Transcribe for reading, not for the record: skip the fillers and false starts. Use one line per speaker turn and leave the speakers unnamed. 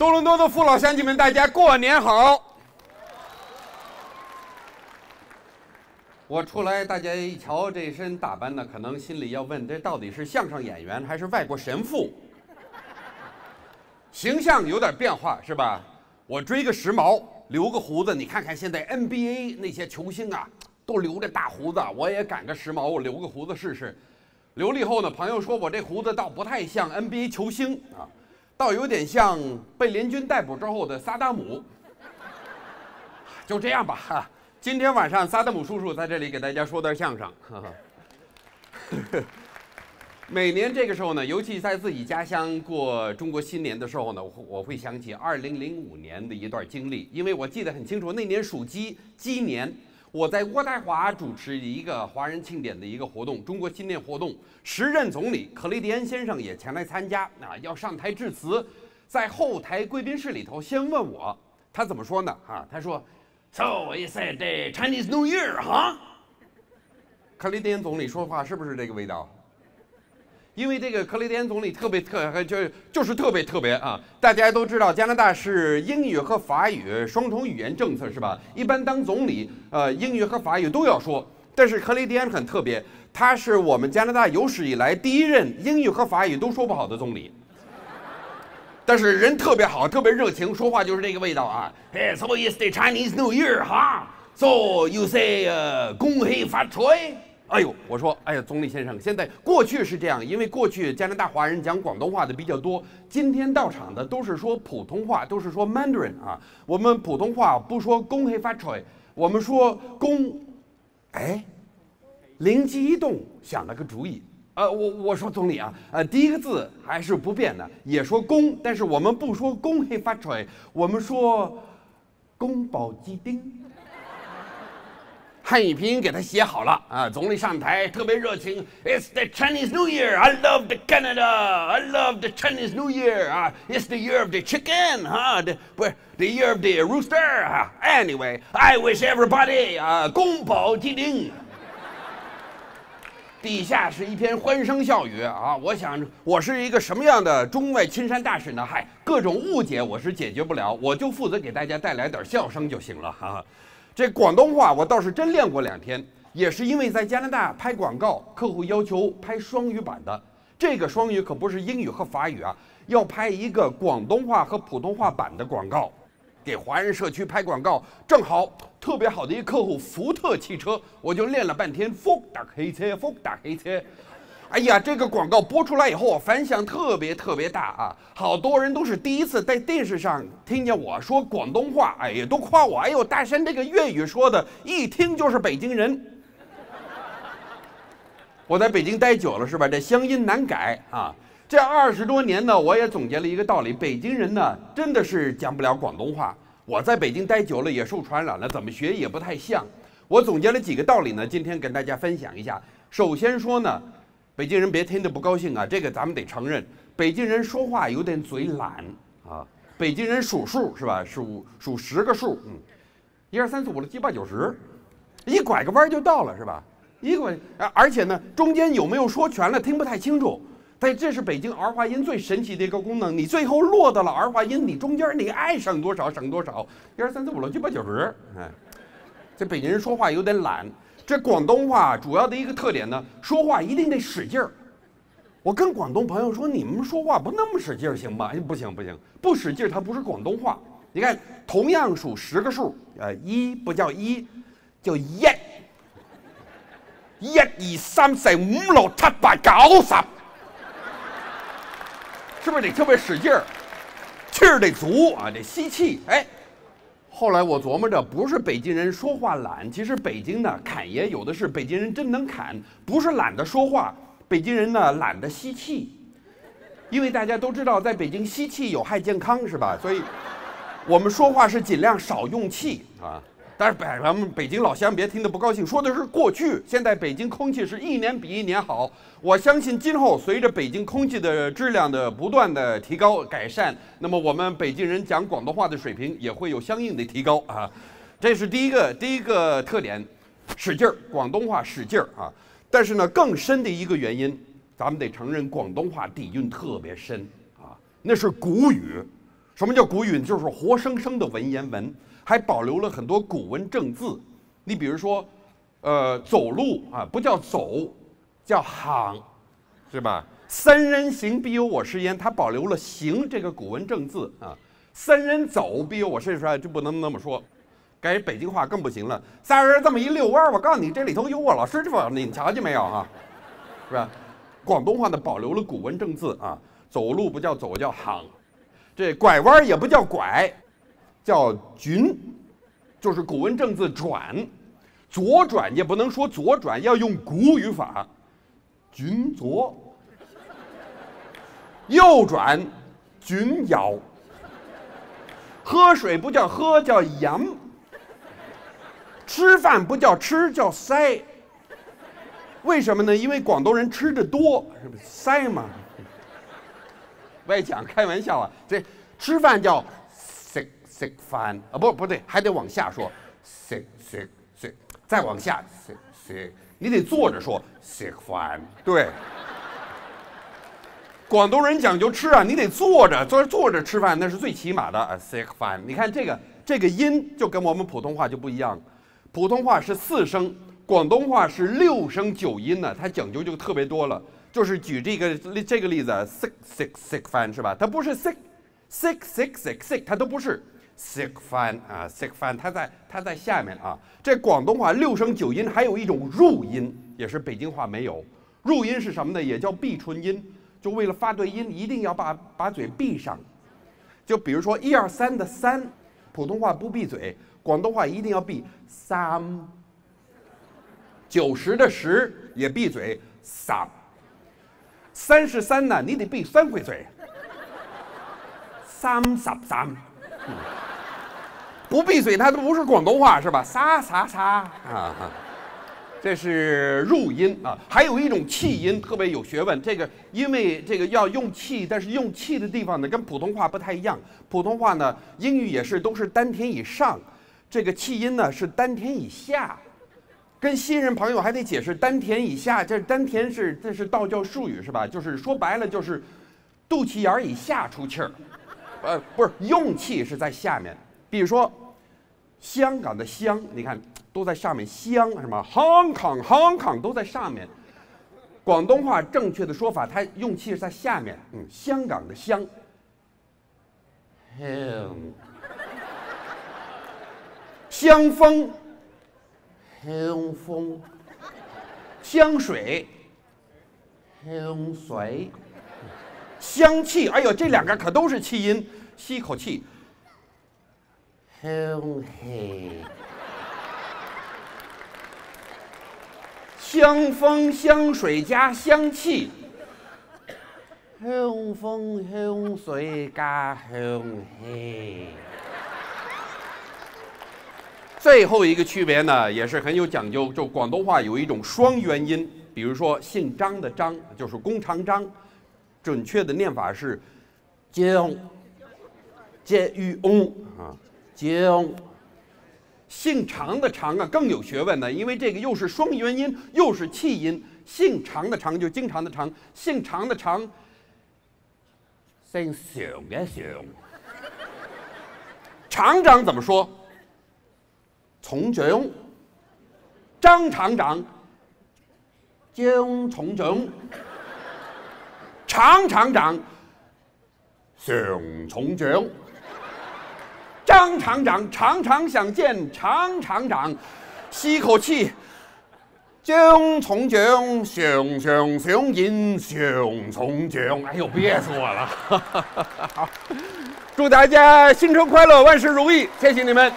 多伦多的父老乡亲们，大家过年好！我出来，大家一瞧这身打扮呢，可能心里要问：这到底是相声演员还是外国神父？形象有点变化是吧？我追个时髦，留个胡子。你看看现在 NBA 那些球星啊，都留着大胡子，我也赶个时髦，我留个胡子试试。留了以后呢，朋友说我这胡子倒不太像 NBA 球星啊。倒有点像被联军逮捕之后的萨达姆，就这样吧哈。今天晚上萨达姆叔叔在这里给大家说段相声。每年这个时候呢，尤其在自己家乡过中国新年的时候呢，我会想起2005年的一段经历，因为我记得很清楚，那年属鸡年。我在渥太华主持一个华人庆典的一个活动，中国新年活动，时任总理克雷蒂安先生也前来参加啊，要上台致辞，在后台贵宾室里头先问我，他怎么说呢？他说 ，So he said the Chinese New Year， 哈。克雷蒂安总理说话是不是这个味道？因为这个克雷蒂安总理就是特别啊！大家都知道，加拿大是英语和法语双重语言政策，是吧？一般当总理，英语和法语都要说。但是克雷蒂安很特别，他是我们加拿大有史以来第一任英语和法语都说不好的总理。但是人特别好，特别热情，说话就是这个味道啊。Hey, so it's the Chinese New Year， 哈。So you say， 恭喜发财。哎呦，我说，哎呀，总理先生，现在过去是这样，因为过去加拿大华人讲广东话的比较多，今天到场的都是说普通话，都是说 Mandarin 啊。我们普通话不说恭喜发财，我们说恭，哎，灵机一动想了个主意，我说总理啊，第一个字还是不变的，也说恭，但是我们不说恭喜发财，我们说宫保鸡丁。汉语拼音给他写好了啊！总理上台特别热情 ，It's the Chinese New Year. I love the Canada. I love the Chinese New Year. It's the year of the chicken. The year of the rooster. Anyway, I wish everybody 宫保鸡丁。底下是一片欢声笑语啊！我想我是一个什么样的中外亲善大使呢？嗨，各种误解我是解决不了，我就负责给大家带来点笑声就行了哈。这广东话我倒是真练过2天，也是因为在加拿大拍广告，客户要求拍双语版的。这个双语可不是英语和法语啊，要拍一个广东话和普通话版的广告，给华人社区拍广告。正好特别好的一个客户福特汽车，我就练了半天，福特黑车，福特黑车。哎呀，这个广告播出来以后，反响特别大啊！好多人都是第一次在电视上听见我说广东话，哎呀，都夸我，哎呦，大山这个粤语说的，一听就是北京人。我在北京待久了是吧？这乡音难改啊！这20多年呢，我也总结了一个道理：北京人呢，真的是讲不了广东话。我在北京待久了，也受传染了，怎么学也不太像。我总结了几个道理呢，今天跟大家分享一下。首先说呢。北京人别听得不高兴啊，这个咱们得承认，北京人说话有点嘴懒啊。北京人数数是吧？数10个数，1、2、3、4、5、6、7、8、9、10，一拐个弯就到了是吧？而且呢，中间有没有说全了听不太清楚。但这是北京儿化音最神奇的一个功能，你最后落到了儿化音，你中间你爱省多少省多少。1、2、3、4、5、6、7、8、9、10，这北京人说话有点懒。这广东话主要的一个特点呢，说话一定得使劲儿。我跟广东朋友说，你们说话不那么使劲儿行吗？不行，不使劲儿它不是广东话。你看，同样数10个数，一不叫一，叫一，1、2、3、4、5、6、7、8、9、10，是不是得特别使劲儿？气儿得足啊，得吸气，哎。后来我琢磨着，不是北京人说话懒，其实北京呢侃爷有的是，北京人真能侃，不是懒得说话，北京人呢懒得吸气，因为大家都知道，在北京吸气有害健康，是吧？所以，我们说话是尽量少用气啊。但是咱们北京老乡别听得不高兴，说的是过去，现在北京空气是一年比一年好。我相信今后随着北京空气的质量的不断的提高改善，那么我们北京人讲广东话的水平也会有相应的提高啊。这是第一个特点，使劲儿，广东话使劲儿啊。但是呢，更深的一个原因，咱们得承认广东话底蕴特别深啊，那是古语。什么叫古语？就是活生生的文言文，还保留了很多古文正字。你比如说，走路啊，不叫走，叫行，是吧？三人行，必有我师焉。它保留了行这个古文正字啊。三人走，必有我师焉，就不能那么说。改北京话更不行了。仨人这么一遛弯，我告诉你，这里头有我老师，这你瞧见没有啊？是吧？广东话呢，保留了古文正字啊。走路不叫走，叫行。这拐弯也不叫拐，叫均，就是古文正字转。左转也不能说左转，要用古语法，均左。右转，均摇。喝水不叫喝，叫饮。吃饭不叫吃，叫塞。为什么呢？因为广东人吃的多，是不是塞嘛？外讲开玩笑啊，这吃饭叫食饭啊，不对，还得往下说食，再往下食，你得坐着说食饭。对，广东人讲究吃啊，你得坐着吃饭，那是最起码的食饭。你看这个音就跟我们普通话就不一样。普通话是4声，广东话是6声9音呢，它讲究就特别多了。就是举这个例子 ，sick 饭是吧？它不是 sick，它都不是 sick 饭啊 ，sick 饭它在下面啊。这广东话6声9音，还有一种入音，也是北京话没有。入音是什么呢？也叫闭唇音，就为了发对音，一定要把嘴闭上。就比如说1、2、3的3，普通话不闭嘴。广东话一定要闭3 ，90的10也闭嘴3。33呢，你得闭3回嘴，33，不闭嘴它都不是广东话是吧？撒啊，这是入音啊。还有一种气音特别有学问，这个因为这个要用气，但是用气的地方呢跟普通话不太一样。普通话呢，英语也是都是丹田以上。这个气音呢是丹田以下，跟新人朋友还得解释丹田以下。这丹田这是道教术语是吧？就是说白了就是肚脐眼以下出气儿，不是用气是在下面。比如说香港的香，你看都在上面，香什么 Hong Kong 都在上面。广东话正确的说法，它用气是在下面。香港的香。香风，香风，香水，香水，香气。哎呦，这2个可都是气音，吸一口气，香气，香风、香水加香气，香风、香水加香气。最后一个区别呢，也是很有讲究。就广东话有一种双元音，比如说姓张的张，就是弓长张，准确的念法是江，接于翁啊，江。姓常的常啊更有学问呢，因为这个又是双元音，又是气音。姓常的常就经常的常，姓常的常，姓常的常。厂长怎么说？从长，张厂长，江从长，常厂长，向从长，张厂长常常想见常厂长，吸口气，江从长，向见向从长。哎呦，憋死我了！祝大家新春快乐，万事如意，谢谢你们。